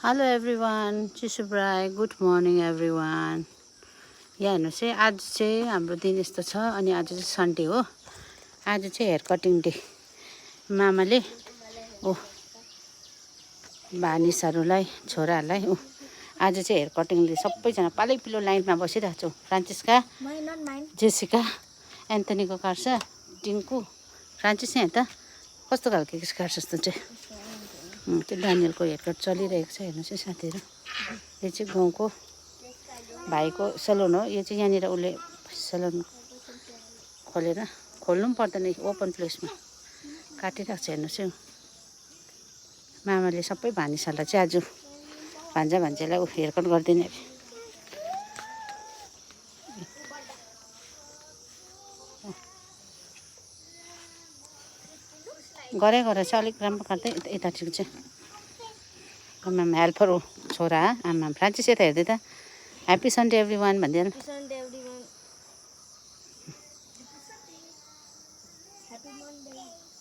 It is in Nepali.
हेलो एभ्रिवान चिसो ब्राई गुड मर्निङ एभ्रिवान। यहाँ हेर्नुहोस् है, आज चाहिँ हाम्रो दिन यस्तो छ। अनि आज चाहिँ सन्डे हो। आज चाहिँ हेयर कटिङ डे। मामाले भानिसहरूलाई छोराहरूलाई आज चाहिँ हेयर कटिङ डे। सबैजना पालै पिलो लाइनमा बसिरहेको छौँ। फ्रान्सिस्का, जेसिका, एन्थनीको काट्छ, टिङ्कु, फ्रान्सिस यहाँ त कस्तो खालको काट्छ जस्तो चाहिँ त्यो डानियलको हेयरकट चलिरहेको छ। हेर्नुहोस् है साथीहरू, यो चाहिँ गाउँको भाइको सलुन हो। यो चाहिँ यहाँनिर उसले सलुन खोल्नु पनि पर्दैन, ओपन प्लेसमा काटिरहेको छ। हेर्नुहोस् है, मामाले सबै भानिसहरूलाई चाहिँ आज भान्जालाई हेयरकट गरिदिने अरे। गरे चाहिँ अलिक राम्रो काट्दै यतातिर चाहिँ आमामा हेल्पर हो छोरा। आमा फ्रान्सिस यता हेर्दै त ह्याप्पी सन्डे एभ्री वान भनिदिएर